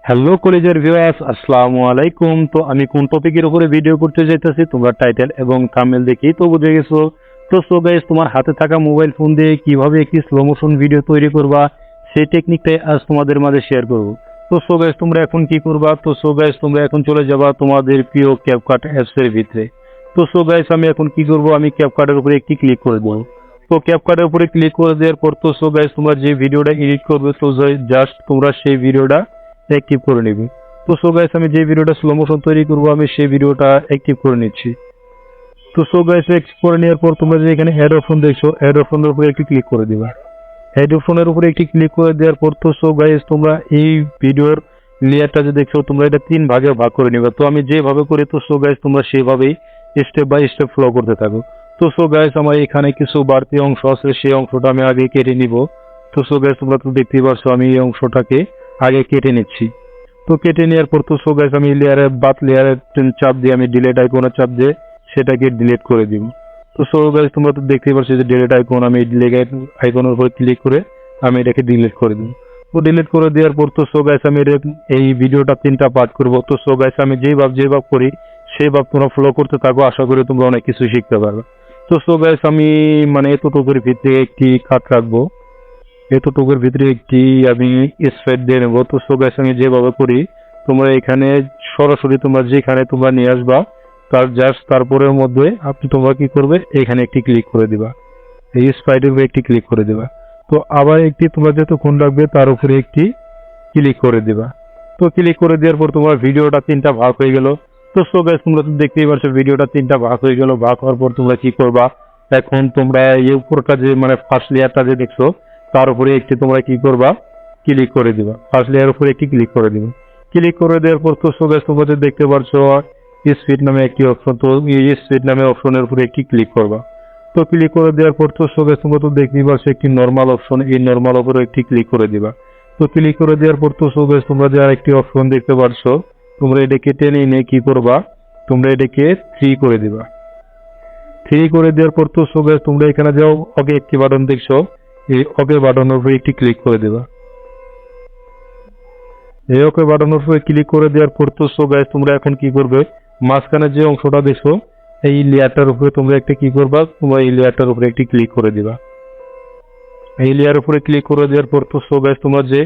Hello কলেজের viewers, আসসালামু আলাইকুম। তো আমি কোন টপিকের উপরে ভিডিও করতে চাইতেছি তোমরা টাইটেল এবং থাম্বনেল দেখেই তো বুঝে গেছো। তো সো গাইস, তোমার হাতে থাকা মোবাইল ফোন দিয়ে কিভাবে একটি স্লো মোশন ভিডিও তৈরি করবা সেই টেকনিকটাই আজ তোমাদের মাঝে শেয়ার করব। তো সো গাইস, তোমরা এখন কি করবা? তো সো গাইস, তোমরা এখন চলে যাবা তোমাদের প্রিয় ক্যাপকাট অ্যাপস এর ভিতরে। তো সো গাইস, আমি এখন কি করব, আমি ক্যাপকাটের উপরে একটি ক্লিক করে দেবো। তো ক্যাপকাটের উপরে ক্লিক করে দেওয়ার পর তো সো গাইস, তোমরা যে ভিডিওটা এডিট করবে তো জাস্ট তোমরা সেই ভিডিওটা অ্যাক্টিভ করে নিবি। তো সো গাইস, আমি যে ভিডিওটা স্লো মোশন তৈরি করবো আমি সেই ভিডিওটা অ্যাক্টিভ করে নিচ্ছি। তো সো গাইস, অ্যাক্টিভ করে নেওয়ার পর তোমরা যে এখানে অ্যাড অপশন দেখছো, অ্যাড অপশনের উপরে একটি ক্লিক করে দিবা। অ্যাড অপশনের উপরে একটি ক্লিক করে দেওয়ার পর তো সো গাইস, তোমরা এই ভিডিওর লেয়ারটা যে দেখছো তোমরা এটা 3 ভাগে ভাগ করে নিবে। তো আমি যেভাবে করি তো সো গাইস, তোমরা সেভাবেই স্টেপ বাই স্টেপ ফলো করতে থাকো। তো সো গাইস, আমার এখানে কিছু বাড়তি অংশ আছে, সেই অংশটা আমি আগে কেটে নিব। তো সো গাইস, তোমরা তো দেখতেই পারছো আমি এই অংশটাকে আগে কেটে নিচ্ছি। তো কেটে নেওয়ার পর তো সো গাইস, আমি লেয়ারের চাপ দিয়ে আমি ডিলিট আইকনে চাপ দিয়ে সেটাকে ডিলিট করে দিব। তো সো গাইস, তোমরা তো দেখতেই পাচ্ছ যে ডিলিট আইকন, আমি ডিলিট আইকনের উপর ক্লিক করে আমি এটাকে ডিলিট করে দিব। তো ডিলিট করে দেওয়ার পর তো সো গাইস, আমি এই ভিডিওটা 3টা পার্ট করব। তো সো গাইস, আমি যেভাবে করি সেইভাবে তোমরা ফলো করতে থাকো, আশা করি তোমরা অনেক কিছু শিখতে পারবে। তো সো গাইস, আমি এতটুকুর ভিতরে একটি কাট রাখবো, এতটুকুর ভিতরে একটি আমি স্পেড দিয়ে নেবো। তো সো গাইস, আমি যেভাবে করি তোমরা এখানে সরাসরি তোমরা যেখানে তোমরা নিয়ে আসবা তার জাস্ট তারপরের মধ্যে তোমরা কি করবে, এখানে একটি ক্লিক করে দিবা, এই স্পাইডের উপরে একটি ক্লিক করে দিবা। তো আবার একটি তোমরা যতক্ষণ রাখবে তার উপরে একটি ক্লিক করে দিবা। তো ক্লিক করে দেওয়ার পর তোমার ভিডিওটা 3টা ভাগ হয়ে গেল। তো সো গাইস, তোমরা তো দেখতেই পাচ্ছ ভিডিওটা 3টা ভাগ হয়ে গেল। ভাগ হওয়ার পর তোমরা কি করবা, এখন তোমরা এই উপরটা যে ফার্স্ট লেয়ারটা যে দেখছো তার উপরে একটি তোমরা কি করবা, ক্লিক করে দিবা। ফার্স্ট লেয়ার উপরে একটি ক্লিক করে দিবা। ক্লিক করে দেওয়ার পর তো সো গাইস, তোমরা দেখতে পাচ্ছ স্পিড নামে একটি অপশন, তো এই স্পিড নামে অপশনের উপরে একটি ক্লিক করবা। তো ক্লিক করে দেওয়ার পর তো সো গাইস, তোমরা তো দেখতেই পাচ্ছ একটি নরমাল অপশন, এই নরমাল উপরে একটি ক্লিক করে দিবা। তো ক্লিক করে দেওয়ার পর তো সো গাইস, তোমরা যে আরেকটি অপশন দেখতে পাচ্ছ, তোমরা এটাকে টেনে এনে কি করবা, তোমরা এটাকে 3 করে দিবা। 3 করে দেওয়ার পর তো সো গাইস, তোমরা এখানে যাও ওকে একটি বাটন দেখছো, এই ওকে বাটনের উপরে একটি ক্লিক করে দেবা। এই ওকে বাটনের উপরে ক্লিক করে দেওয়ার পর তো সো গাইস, তোমরা এখন কি করবে, মাঝখানে যে অংশটা দেখছো এই লেয়ারটার উপরে তোমরা একটা কি করবা, তোমরা এই লেয়ারটার উপরে একটি ক্লিক করে দিবা। এই লেয়ার উপরে ক্লিক করে দেওয়ার পর তো সো গাইস, তোমরা যে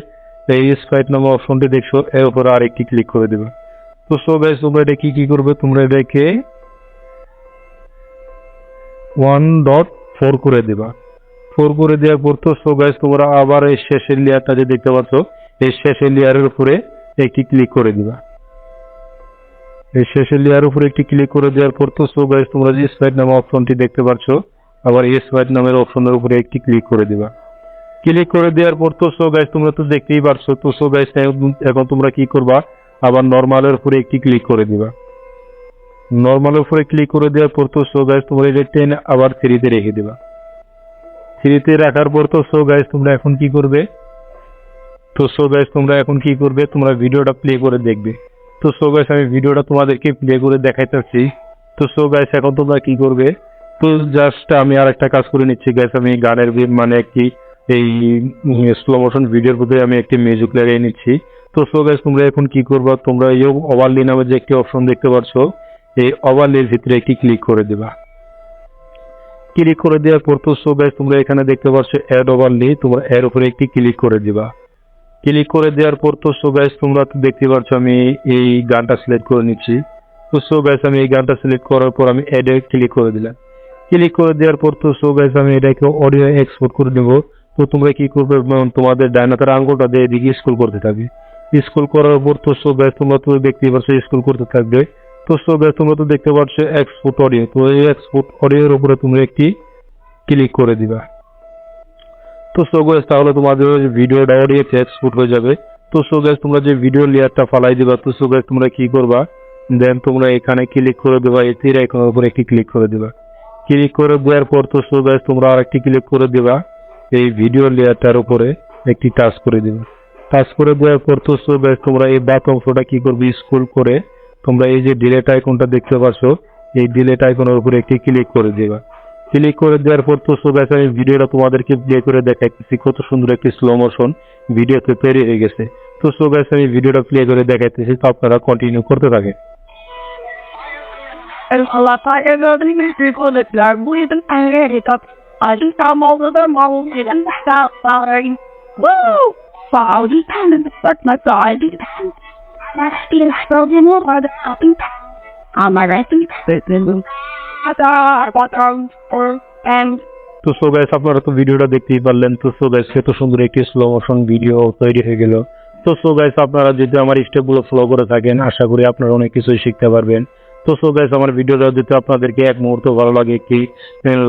এই স্পাইট নামে অপশনটি দেখছো এর উপরে আরেকটি ক্লিক করে দিবা। তো সো গাইস, তোমরা এটা কি করবে, তোমরা এটাকে 1.4 করে দিবা। 4 করে দেওয়ার পর তো সো গাইস, তোমরা আবার এই শেষের লেয়ারটা যে দেখতে পাচ্ছ এই শেষের লেয়ারের উপরে একটি ক্লিক করে দিবা। এই শেষের লেয়ারের উপরে একটি ক্লিক করে দেওয়ার পর তো সো গাইস, তোমরা যে স্পাইট নামে অপশনটি দেখতে পাচ্ছ আবার এই স্পাইট নামের অপশনের উপরে একটি ক্লিক করে দিবা। ক্লিক করে দেওয়ার পর তো সো গাইস, তোমরা তো দেখতেই পারছো। তো সো গাইস, এখন তোমরা কি করবা, আবার নরমালের উপরে একটি ক্লিক করে দিবা। নরমালের উপরে ক্লিক করে দেওয়ার পর তো সো গাইস, তোমরা এটা টেনে আবার 3 তে রেখে দিবা। 3 তে রাখার পর তো সো গাইস, তোমরা এখন কি করবে, তো সো গাইস, তোমরা এখন কি করবে, তোমরা ভিডিওটা প্লে করে দেখবে। তো সো গাইস, আমি ভিডিওটা তোমাদেরকে প্লে করে দেখাইতেছি। তো সো গাইস, এখন তোমরা কি করবে, তো জাস্ট আমি আরেকটা কাজ করে নিচ্ছি গাইস, আমি গানের একটি এই স্লো মোশন ভিডিওর মধ্যে আমি একটি মিউজিক লাগিয়ে নিচ্ছি। তো সো গাইস, তোমরা এখন কি করবা, তোমরা এই ওভারলি নামে যে একটি অপশন দেখতে পাচ্ছ এই ওভারলির ভিতরে একটি ক্লিক করে দিবা। ক্লিক করে দেওয়ার পর তো সো গাইস, তোমরা এখানে দেখতে পাচ্ছ অ্যাড ওভারলি, তোমরা এর উপরে একটি ক্লিক করে দিবা। ক্লিক করে দেওয়ার পর তো সো গাইস, তোমরা তো দেখতে পাচ্ছ আমি এই গানটা সিলেক্ট করে নিচ্ছি। তো সো গাইস, আমি এই গানটা সিলেক্ট করার পর আমি অ্যাডে ক্লিক করে দিলাম। ক্লিক করে দেওয়ার পর তো সো গাইস, আমি এটাকে অডিও এক্সপোর্ট করে নেব। তো তোমরা কি করবে, তোমাদের ডান হাতের আঙ্গুলটা দিয়ে এদিকে স্ক্রল করতে থাকবে। স্ক্রল করার পর তো সো গাইস, তোমরা তো দেখতেই পাচ্ছ স্ক্রল করতে থাকবে। তো সো গাইস, তোমরা তো দেখতে পাচ্ছ এক্সপোর্ট অডিও, তো এই এক্সপোর্ট অডিওর উপরে তোমরা একটি ক্লিক করে দিবা। তো সো গাইস, তাহলে তোমাদের ভিডিওটা অডিও এক্সপোর্ট হয়ে যাবে। তো সো গাইস, তোমরা যে ভিডিও লেয়ারটা ফালাই দিবা তো সো গাইস, তোমরা কি করবা, দেন তোমরা এখানে ক্লিক করে দেবা, এই তীর আইকনের উপরে একটি ক্লিক করে দিবা। ক্লিক করে দেওয়ার পর তো সো গাইস, তোমরা আরেকটি ক্লিক করে দিবা, এই ভিডিও লেয়ারটার উপরে একটি টাচ করে দিবা। টাচ করে দেওয়ার পর তো সো গাইস, তোমরা এই ব্যাক অংশটা কি করবে, স্ক্রল করে তোমরা এই যে ডিলিট আইকনটা দেখতে পাচ্ছ এই ডিলিট আইকনের উপরে একটি ক্লিক করে দিবা। ক্লিক করে দেওয়ার পর তো সো গাইস, আমি ভিডিওটা তোমাদেরকে প্লে করে দেখাইতেছি কত সুন্দর একটি স্লো মোশন ভিডিওতে তৈরি হয়ে গেছে। তো সো গাইস আমি ভিডিওটা প্লে করে দেখাইতেছি, তো আপনারা কন্টিনিউ করতে থাকেন। And a lot of people that are breathing air, I just come over the mountain and stop firing. Woo! So I was just kind of stuck my side. That's being spoken over the copy. On my right, and তো so guys আপনারা তো ভিডিওটা দেখতেই পারলেন। তো so guys এত সুন্দর একটি স্লো মোশন ভিডিও তৈরি হয়ে গেল। তো সো গাইস আপনারা যদি আমার স্টেপগুলো ফলো করে থাকেন, আশা করি আপনারা অনেক কিছুই শিখতে পারবেন। তো সো গাইস আমার ভিডিওটা যদি আপনাদেরকে এক মুহূর্ত ভালো লাগে, একটি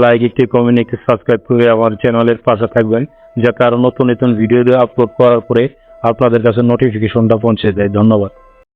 লাইক, একটি কমেন্ট, একটি সাবস্ক্রাইব করে আমার চ্যানেলের পাশে থাকবেন, যাতে আরো নতুন নতুন ভিডিও আপলোড করার পরে আপনাদের কাছে নোটিফিকেশনটা পৌঁছে যায়। ধন্যবাদ।